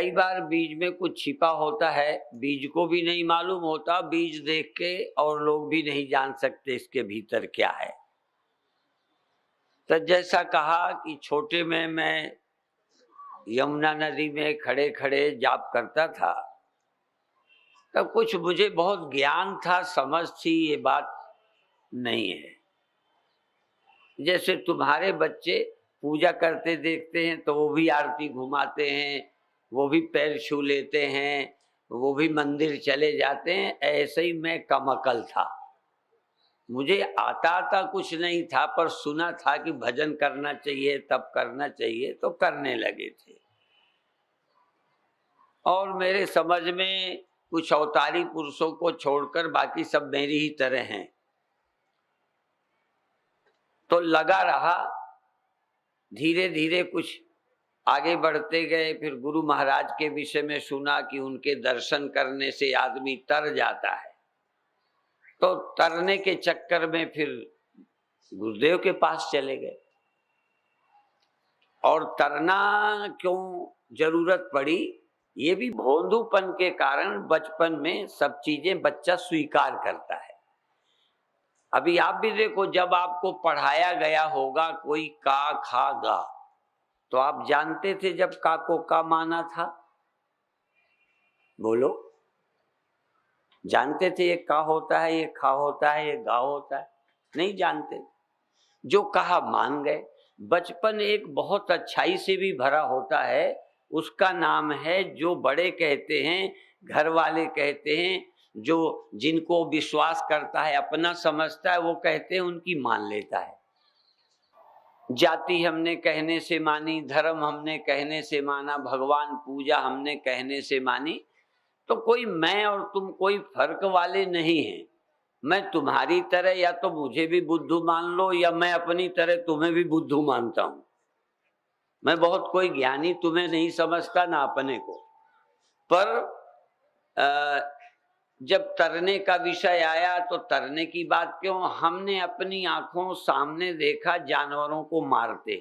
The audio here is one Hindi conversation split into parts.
कई बार बीज में कुछ छिपा होता है, बीज को भी नहीं मालूम होता, बीज देख के और लोग भी नहीं जान सकते इसके भीतर क्या है। तो जैसा कहा कि छोटे में मैं यमुना नदी में खड़े खड़े जाप करता था, तब कुछ मुझे बहुत ज्ञान था, समझ थी, ये बात नहीं है। जैसे तुम्हारे बच्चे पूजा करते देखते हैं तो वो भी आरती घुमाते हैं, वो भी पैर छू लेते हैं, वो भी मंदिर चले जाते हैं, ऐसे ही मैं कमअकल था। मुझे आता कुछ नहीं था, पर सुना था कि भजन करना चाहिए, तब करना चाहिए, तो करने लगे थे। और मेरे समझ में कुछ अवतारी पुरुषों को छोड़कर बाकी सब मेरी ही तरह हैं। तो लगा रहा, धीरे धीरे कुछ आगे बढ़ते गए। फिर गुरु महाराज के विषय में सुना कि उनके दर्शन करने से आदमी तर जाता है। तो तरने के चक्कर में फिर गुरुदेव के पास चले गए। और तरना क्यों जरूरत पड़ी, ये भी भोंदूपन के कारण बचपन में सब चीजें बच्चा स्वीकार करता है। अभी आप भी देखो, जब आपको पढ़ाया गया होगा कोई का खा गा, तो आप जानते थे जब का को का माना था? बोलो, जानते थे ये का होता है, ये खा होता है, ये गा होता है? नहीं जानते। जो कहा मान गए। बचपन एक बहुत अच्छाई से भी भरा होता है, उसका नाम है जो बड़े कहते हैं, घर वाले कहते हैं, जो जिनको विश्वास करता है, अपना समझता है, वो कहते हैं, उनकी मान लेता है। जाति हमने कहने से मानी, धर्म हमने कहने से माना, भगवान पूजा हमने कहने से मानी। तो कोई मैं और तुम कोई फर्क वाले नहीं हैं। मैं तुम्हारी तरह या तो मुझे भी बुद्धू मान लो, या मैं अपनी तरह तुम्हें भी बुद्धू मानता हूं। मैं बहुत कोई ज्ञानी तुम्हें नहीं समझता, ना अपने को। पर जब तरने का विषय आया तो तरने की बात क्यों, हमने अपनी आंखों सामने देखा जानवरों को मारते,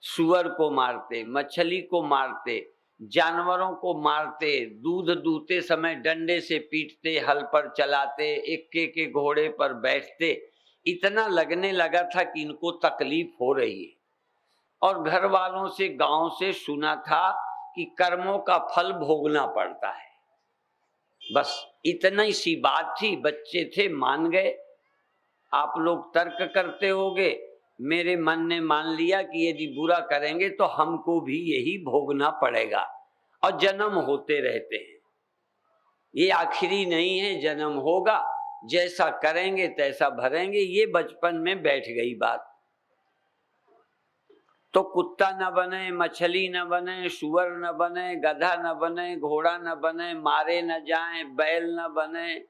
सुअर को मारते, मछली को मारते, जानवरों को मारते, दूध दूते समय डंडे से पीटते, हल पर चलाते, इक्के के घोड़े पर बैठते। इतना लगने लगा था कि इनको तकलीफ हो रही है। और घर वालों से, गांव से सुना था कि कर्मों का फल भोगना पड़ता है। बस इतना ही सी बात थी। बच्चे थे, मान गए। आप लोग तर्क करते होगे, मेरे मन ने मान लिया कि यदि बुरा करेंगे तो हमको भी यही भोगना पड़ेगा, और जन्म होते रहते हैं, ये आखिरी नहीं है, जन्म होगा, जैसा करेंगे तैसा भरेंगे। ये बचपन में बैठ गई बात। तो कुत्ता न बने, मछली न बने, सुअर न बने, गधा न बने, घोड़ा न बने, मारे न जाएं, बैल न बने।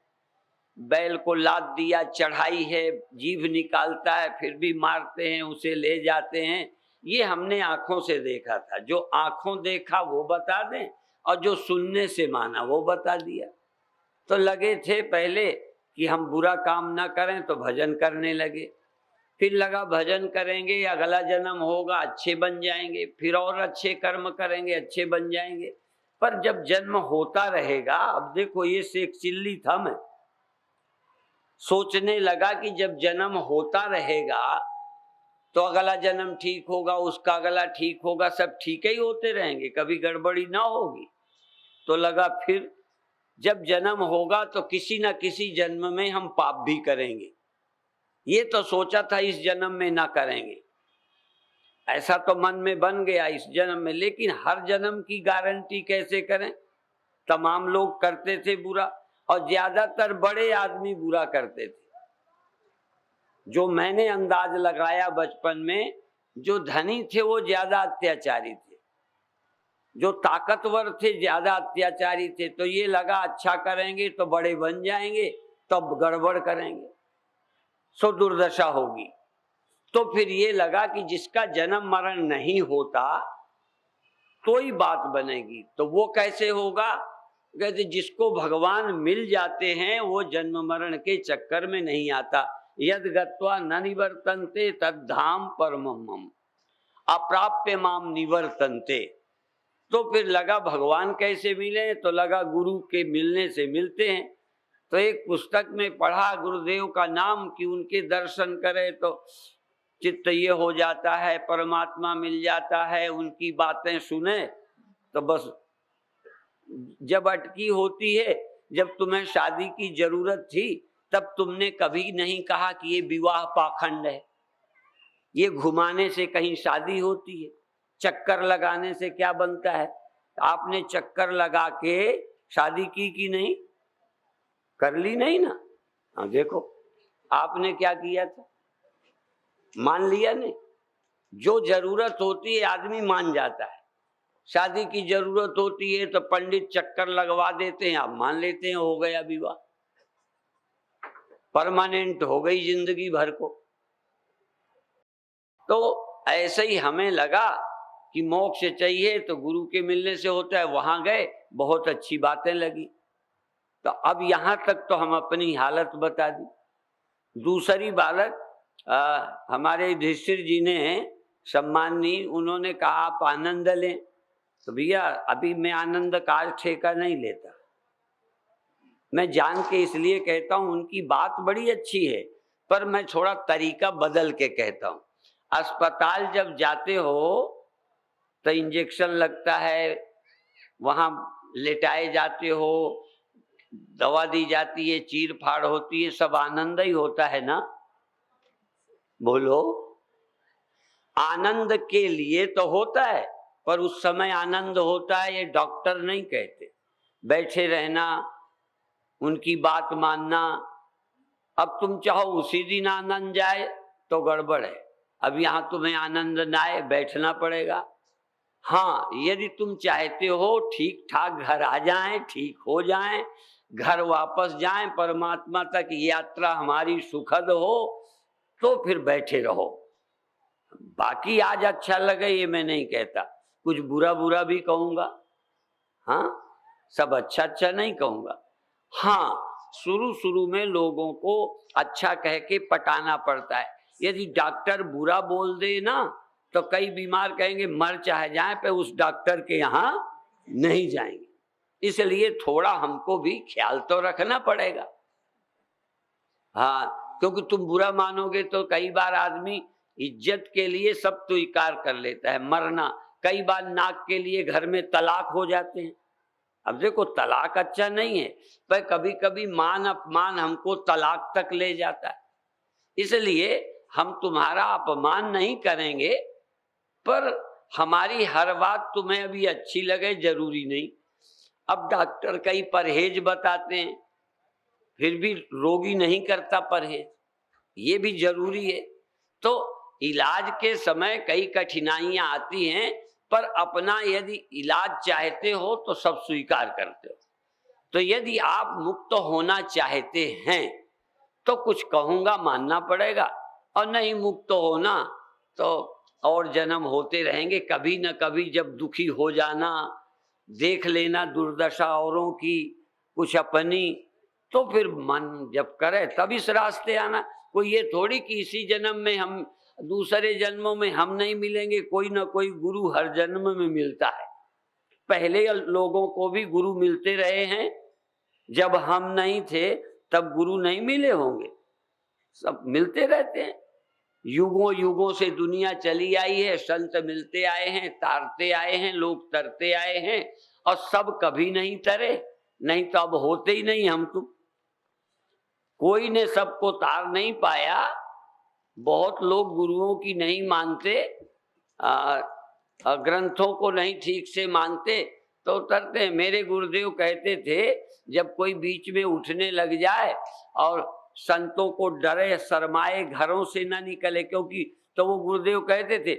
बैल को लाद दिया, चढ़ाई है, जीभ निकालता है, फिर भी मारते हैं, उसे ले जाते हैं। ये हमने आंखों से देखा था। जो आंखों देखा वो बता दें, और जो सुनने से माना वो बता दिया। तो लगे थे पहले कि हम बुरा काम ना करें, तो भजन करने लगे। फिर लगा भजन करेंगे, अगला जन्म होगा, अच्छे बन जाएंगे, फिर और अच्छे कर्म करेंगे, अच्छे बन जाएंगे। पर जब जन्म होता रहेगा, अब देखो ये से एक चिल्ली था, मैं सोचने लगा कि जब जन्म होता रहेगा तो अगला जन्म ठीक होगा, उसका अगला ठीक होगा, सब ठीक ही होते रहेंगे, कभी गड़बड़ी ना होगी। तो लगा फिर जब जन्म होगा तो किसी न किसी जन्म में हम पाप भी करेंगे। ये तो सोचा था इस जन्म में ना करेंगे, ऐसा तो मन में बन गया इस जन्म में। लेकिन हर जन्म की गारंटी कैसे करें? तमाम लोग करते थे बुरा, और ज्यादातर बड़े आदमी बुरा करते थे। जो मैंने अंदाज लगाया बचपन में, जो धनी थे वो ज्यादा अत्याचारी थे, जो ताकतवर थे ज्यादा अत्याचारी थे। तो ये लगा अच्छा करेंगे तो बड़े बन जाएंगे, तब गड़बड़ करेंगे सो दुर्दशा होगी। तो फिर ये लगा कि जिसका जन्म मरण नहीं होता तो ही बात बनेगी। तो वो कैसे होगा? कहते जिसको भगवान मिल जाते हैं वो जन्म मरण के चक्कर में नहीं आता। यद गत्वा न निवर्तन्ते तद्धाम परमम अप्राप्य माम निवर्तन्ते। तो फिर लगा भगवान कैसे मिले, तो लगा गुरु के मिलने से मिलते हैं। तो एक पुस्तक में पढ़ा गुरुदेव का नाम कि उनके दर्शन करे तो चित्त ये हो जाता है, परमात्मा मिल जाता है, उनकी बातें सुने तो बस। जब अटकी होती है, जब तुम्हें शादी की जरूरत थी, तब तुमने कभी नहीं कहा कि ये विवाह पाखंड है, ये घुमाने से कहीं शादी होती है, चक्कर लगाने से क्या बनता है। आपने चक्कर लगा के शादी की कि नहीं, कर ली नहीं ना। हाँ देखो आपने क्या किया था, मान लिया नहीं। जो जरूरत होती है आदमी मान जाता है, शादी की जरूरत होती है तो पंडित चक्कर लगवा देते हैं, आप मान लेते हैं हो गया विवाह, परमानेंट हो गई जिंदगी भर को। तो ऐसे ही हमें लगा कि मोक्ष चाहिए तो गुरु के मिलने से होता है, वहां गए, बहुत अच्छी बातें लगी। तो अब यहां तक तो हम अपनी हालत बता दी। दूसरी बालक हमारे युधिष्ठिर जी ने सम्मानी, उन्होंने कहा आप आनंद लें। तो भैया अभी मैं आनंद का ठेका नहीं लेता, मैं जान के इसलिए कहता हूं, उनकी बात बड़ी अच्छी है पर मैं थोड़ा तरीका बदल के कहता हूं। अस्पताल जब जाते हो तो इंजेक्शन लगता है, वहां लेटाए जाते हो, दवा दी जाती है, चीर फाड़ होती है, सब आनंद ही होता है ना। बोलो, आनंद के लिए तो होता है, पर उस समय आनंद होता है ये डॉक्टर नहीं कहते। बैठे रहना, उनकी बात मानना। अब तुम चाहो उसी दिन आनंद जाए तो गड़बड़ है। अब यहां तुम्हें आनंद ना आए, बैठना पड़ेगा। हाँ, यदि तुम चाहते हो ठीक ठाक घर आ जाएं, ठीक हो जाएं, घर वापस जाएं, परमात्मा तक यात्रा हमारी सुखद हो, तो फिर बैठे रहो। बाकी आज अच्छा लगे ये मैं नहीं कहता, कुछ बुरा बुरा भी कहूंगा, हाँ, सब अच्छा अच्छा नहीं कहूंगा। हाँ, शुरू शुरू में लोगों को अच्छा कह के पटाना पड़ता है। यदि डॉक्टर बुरा बोल दे ना तो कई बीमार कहेंगे मर चाहे जाए पे उस डॉक्टर के यहाँ नहीं जाएंगे। इसलिए थोड़ा हमको भी ख्याल तो रखना पड़ेगा। हाँ, क्योंकि तुम बुरा मानोगे तो कई बार आदमी इज्जत के लिए सब तो इकार कर लेता है, मरना। कई बार नाक के लिए घर में तलाक हो जाते हैं। अब देखो तलाक अच्छा नहीं है, पर कभी कभी मान अपमान हमको तलाक तक ले जाता है। इसलिए हम तुम्हारा अपमान नहीं करेंगे, पर हमारी हर बात तुम्हें अभी अच्छी लगे जरूरी नहीं। अब डॉक्टर कई परहेज बताते हैं, फिर भी रोगी नहीं करता परहेज, ये भी जरूरी है। तो इलाज के समय कई कठिनाइयां आती हैं, पर अपना यदि इलाज चाहते हो तो सब स्वीकार करते हो। तो यदि आप मुक्त होना चाहते हैं तो कुछ कहूंगा मानना पड़ेगा, और नहीं मुक्त होना तो और जन्म होते रहेंगे। कभी न कभी जब दुखी हो जाना, देख लेना दुर्दशा औरों की, कुछ अपनी, तो फिर मन जब करे तब इस रास्ते आना। कोई ये थोड़ी कि इसी जन्म में हम, दूसरे जन्मों में हम नहीं मिलेंगे। कोई ना कोई गुरु हर जन्म में मिलता है। पहले लोगों को भी गुरु मिलते रहे हैं, जब हम नहीं थे तब गुरु नहीं मिले होंगे, सब मिलते रहते हैं। युगों युगों से दुनिया चली आई है, संत मिलते आए हैं, तारते आए हैं, लोग तरते आए हैं, और सब कभी नहीं तरे, नहीं तो अब होते ही नहीं हम तुम। कोई ने सबको तार नहीं पाया। बहुत लोग गुरुओं की नहीं मानते, ग्रंथों को नहीं ठीक से मानते तो उतरते हैं। मेरे गुरुदेव कहते थे जब कोई बीच में उठने लग जाए और संतों को डरे शर्माए घरों से ना निकले, क्योंकि तो वो गुरुदेव कहते थे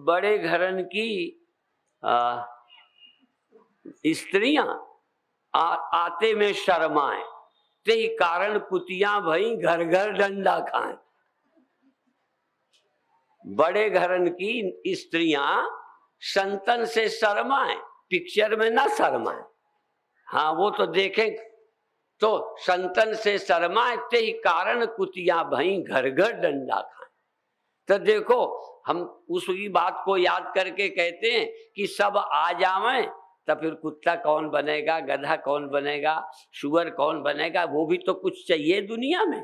बड़े घरन की स्त्रियां आते में शर्माए, ते ही कारण कुतियां भई घर घर डंडा खाएं। बड़े घरन की स्त्रियां संतन से शर्माए, पिक्चर में ना शर्माए। हाँ, वो तो देखें तो संतन से शर्माए, ते ही कारण कुतियां भई घर घर डंडा खाएं। तो देखो, हम उसकी बात को याद करके कहते हैं कि सब आ जावें, तो फिर कुत्ता कौन बनेगा, गधा कौन बनेगा, शुअर कौन बनेगा? वो भी तो कुछ चाहिए दुनिया में।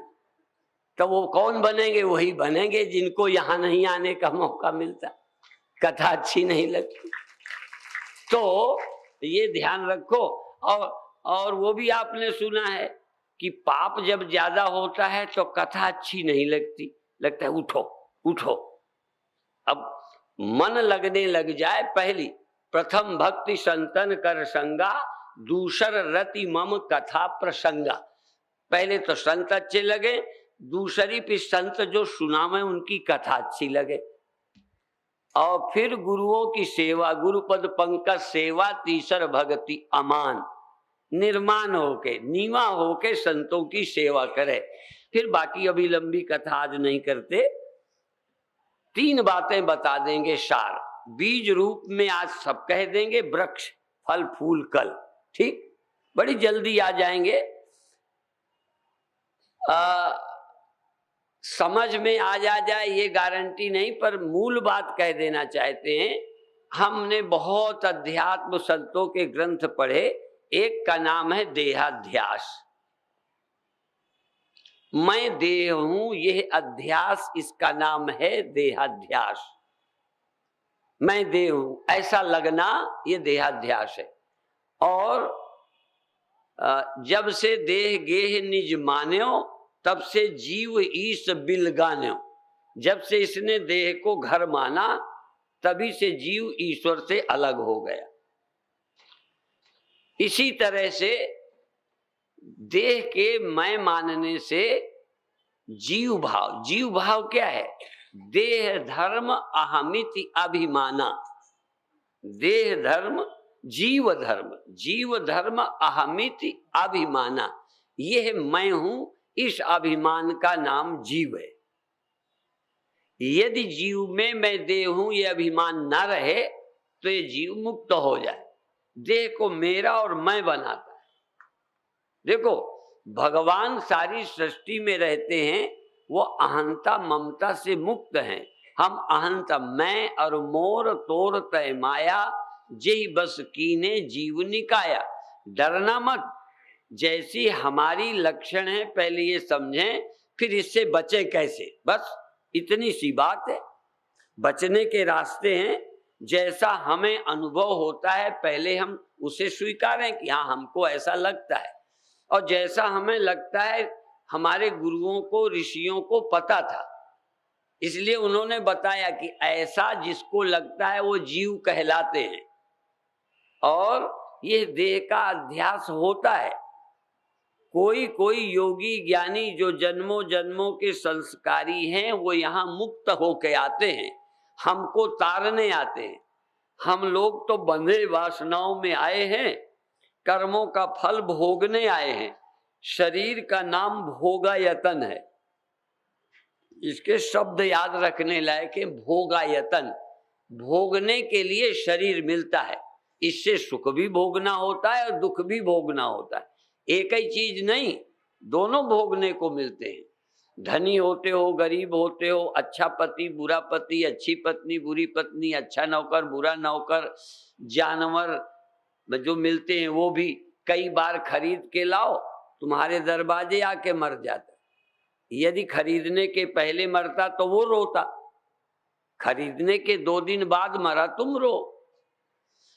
तो वो कौन बनेंगे? वही बनेंगे जिनको यहाँ नहीं आने का मौका मिलता। कथा अच्छी नहीं लगती तो ये ध्यान रखो। और वो भी आपने सुना है कि पाप जब ज्यादा होता है तो कथा अच्छी नहीं लगती, लगता है उठो उठो। अब मन लगने लग जाए, पहली प्रथम भक्ति संतन कर संगा, दूसर रति मम कथा प्रसंगा। पहले तो संत अच्छे लगे, दूसरी भी संत जो सुनावे उनकी कथा अच्छी लगे, और फिर गुरुओं की सेवा, गुरुपद पंकज सेवा, तीसर भक्ति अमान, निर्माण होके नीवा होके संतों की सेवा करे। फिर बाकी अभी लंबी कथा आज नहीं करते, 3 बातें बता देंगे सार, बीज रूप में आज सब कह देंगे, वृक्ष फल फूल कल, ठीक, बड़ी जल्दी आ जाएंगे। समझ में आ जाए ये गारंटी नहीं, पर मूल बात कह देना चाहते हैं। हमने बहुत अध्यात्म संतों के ग्रंथ पढ़े, एक का नाम है देहाध्यास, मैं देह हूं यह अध्यास, इसका नाम है देहाध्यास। मैं देह हूं ऐसा लगना, ये देहाध्यास है। और जब से देह गेह निज मान्यो, तब से जीव ईश बिलगान्यो। जब से इसने देह को घर माना, तभी से जीव ईश्वर से अलग हो गया। इसी तरह से देह के मैं मानने से जीव भाव, जीव भाव क्या है? देह धर्म अहमिति अभिमाना। देह धर्म जीव धर्म, जीव धर्म अहमिति अभिमाना, यह मैं हूं, इस अभिमान का नाम जीव है। यदि जीव में मैं देह हूं ये अभिमान न रहे तो ये जीव मुक्त हो जाए। देह को मेरा और मैं बनाता है। देखो, भगवान सारी सृष्टि में रहते हैं, वो अहंता ममता से मुक्त हैं। हम अहंता, मैं और मोर तोर तय माया, जेहि बस कीने जीव निकाया। डरना मत, जैसी हमारी लक्षण है पहले ये समझें, फिर इससे बचे कैसे, बस इतनी सी बात है। बचने के रास्ते हैं, जैसा हमें अनुभव होता है पहले हम उसे स्वीकारें कि हाँ हमको ऐसा लगता है, और जैसा हमें लगता है हमारे गुरुओं को, ऋषियों को पता था, इसलिए उन्होंने बताया कि ऐसा जिसको लगता है वो जीव कहलाते हैं। और ये देह का अध्यास होता है। कोई कोई योगी ज्ञानी जो जन्मों जन्मों के संस्कारी हैं, वो यहाँ मुक्त होके आते हैं, हमको तारने आते हैं। हम लोग तो बंधे वासनाओं में आए हैं, कर्मों का फल भोगने आए हैं। शरीर का नाम भोगायतन है, इसके शब्द याद रखने लायक है। भोगायतन, भोगने के लिए शरीर मिलता है, इससे सुख भी भोगना होता है और दुख भी भोगना होता है। एक ही चीज नहीं, दोनों भोगने को मिलते हैं। धनी होते हो, गरीब होते हो, अच्छा पति बुरा पति, अच्छी पत्नी बुरी पत्नी, अच्छा नौकर बुरा नौकर, जानवर जो मिलते हैं वो भी कई बार खरीद के लाओ, तुम्हारे दरवाजे आके मर जाता। यदि खरीदने के पहले मरता तो वो रोता, खरीदने के 2 दिन बाद मरा तुम रो।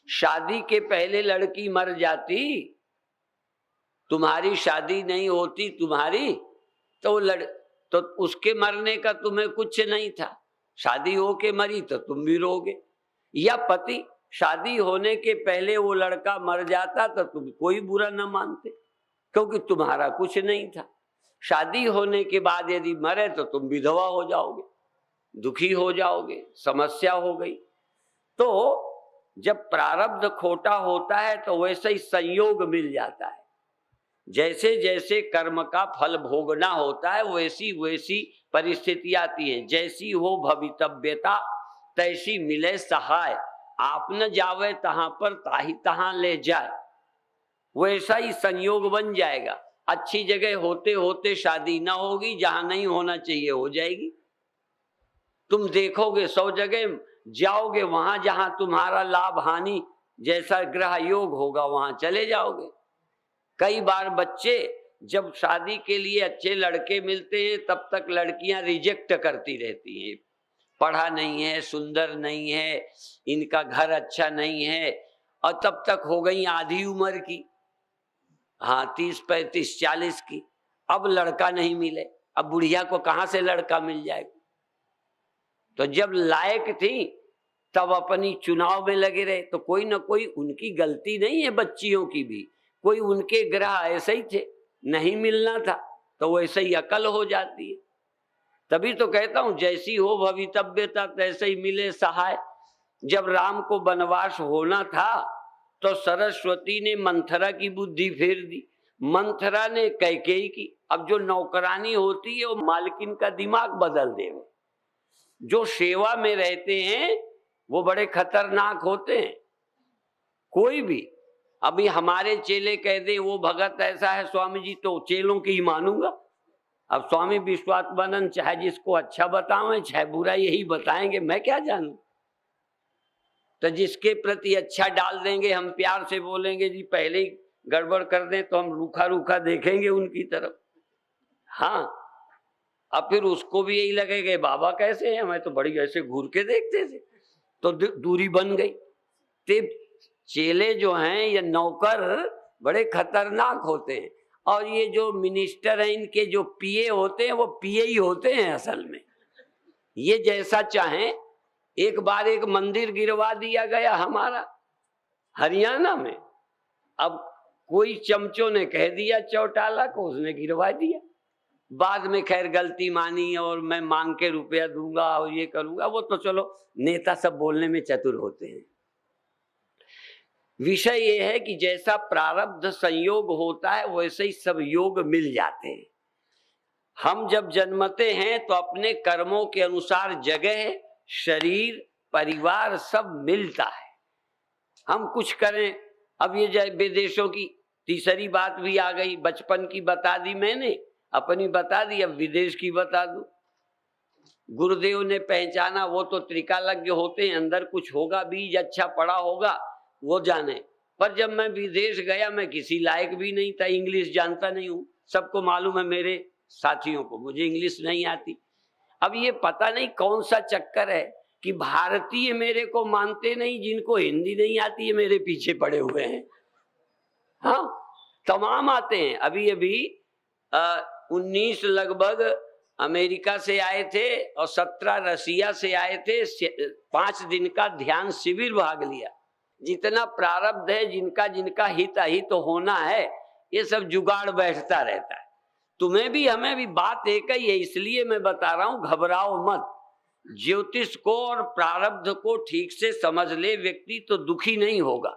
शादी के पहले लड़की मर जाती, तुम्हारी शादी नहीं होती तुम्हारी, तो उसके मरने का तुम्हें कुछ नहीं था। शादी होके मरी तो तुम भी रोगे। या पति, शादी होने के पहले वो लड़का मर जाता तो तुम कोई बुरा न मानते, क्योंकि तुम्हारा कुछ नहीं था। शादी होने के बाद यदि मरे तो तुम विधवा हो जाओगे, दुखी हो जाओगे, समस्या हो गई। तो जब प्रारब्ध खोटा होता है तो वैसे ही संयोग मिल जाता है। जैसे जैसे कर्म का फल भोगना होता है वैसी वैसी परिस्थिति आती है। जैसी हो भवितव्यता तैसी मिले सहाय, आप न जावे तहां पर ताही तहां ले जाए। वैसा ही संयोग बन जाएगा। अच्छी जगह होते होते शादी ना होगी, जहां नहीं होना चाहिए हो जाएगी। तुम देखोगे 100 जगह जाओगे, वहां जहां तुम्हारा लाभ हानि जैसा ग्रह योग होगा वहां चले जाओगे। कई बार बच्चे जब शादी के लिए अच्छे लड़के मिलते हैं तब तक लड़कियां रिजेक्ट करती रहती हैं, पढ़ा नहीं है, सुंदर नहीं है, इनका घर अच्छा नहीं है, और तब तक हो गई आधी उम्र की, हाँ 30, 35, 40 की। अब लड़का नहीं मिले, अब बुढ़िया को कहां से लड़का मिल जाएगा। तो जब लायक थी तब अपनी चुनाव में लगे रहे। तो कोई ना कोई, उनकी गलती नहीं है बच्चियों की भी, कोई उनके ग्रह ऐसे ही थे, नहीं मिलना था तो वैसे ही अकल हो जाती है। तभी तो कहता हूं जैसी हो भवितव्यता तैसे ही मिले सहाय। जब राम को वनवास होना था तो सरस्वती ने मंथरा की बुद्धि फेर दी, मंथरा ने कैकेयी की। अब जो नौकरानी होती है वो मालकिन का दिमाग बदल देवे। जो सेवा में रहते हैं वो बड़े खतरनाक होते हैं। कोई भी, अभी हमारे चेले कह दे वो भगत ऐसा है स्वामी जी, तो चेलों की ही मानूंगा। अब स्वामी विश्वात्मानंद चाहे जिसको अच्छा बताएं चाहे बुरा यही बताएंगे, मैं क्या जानूं। तो जिसके प्रति अच्छा डाल देंगे, हम प्यार से बोलेंगे जी, पहले ही गड़बड़ कर दें तो हम रूखा रूखा देखेंगे उनकी तरफ। हाँ, अब फिर उसको भी यही लगेगा बाबा कैसे हैं, मैं तो बड़ी ऐसे घूर के देखते थे, तो दूरी बन गई। ते चेले जो हैं या नौकर बड़े खतरनाक होते हैं, और ये जो मिनिस्टर हैं इनके जो पीए होते हैं वो पीए ही होते हैं असल में। ये जैसा चाहें, एक बार एक मंदिर गिरवा दिया गया हमारा हरियाणा में। अब कोई चमचों ने कह दिया चौटाला को, उसने गिरवा दिया। बाद में खैर गलती मानी और मैं मांग के रुपया दूंगा और ये करूंगा, वो तो चलो नेता सब बोलने में चतुर होते हैं। विषय ये है कि जैसा प्रारब्ध संयोग होता है वैसे ही सब योग मिल जाते हैं। हम जब जन्मते हैं तो अपने कर्मों के अनुसार जगह, शरीर, परिवार सब मिलता है। हम कुछ करें, अब ये विदेशों की तीसरी बात भी आ गई। बचपन की बता दी मैंने, अपनी बता दी, अब विदेश की बता दूं। गुरुदेव ने पहचाना, वो तो त्रिकालज्ञ होते हैं, अंदर कुछ होगा, बीज अच्छा पड़ा होगा वो जाने। पर जब मैं विदेश गया मैं किसी लायक भी नहीं था, इंग्लिश जानता नहीं हूँ, सबको मालूम है मेरे साथियों को, मुझे इंग्लिश नहीं आती। अब ये पता नहीं कौन सा चक्कर है कि भारतीय मेरे को मानते नहीं, जिनको हिंदी नहीं आती है मेरे पीछे पड़े हुए हैं। हाँ, तमाम आते हैं। अभी अभी 19 लगभग अमेरिका से आए थे और 17 रसिया से आए थे। 5 दिन का ध्यान शिविर भाग लिया। जितना प्रारब्ध है, जिनका जिनका हित अहित तो होना है, ये सब जुगाड़ बैठता रहता है। तुम्हें भी हमें भी बात एक ही है, इसलिए मैं बता रहा हूं, घबराओ मत। ज्योतिष को और प्रारब्ध को ठीक से समझ ले व्यक्ति तो दुखी नहीं होगा।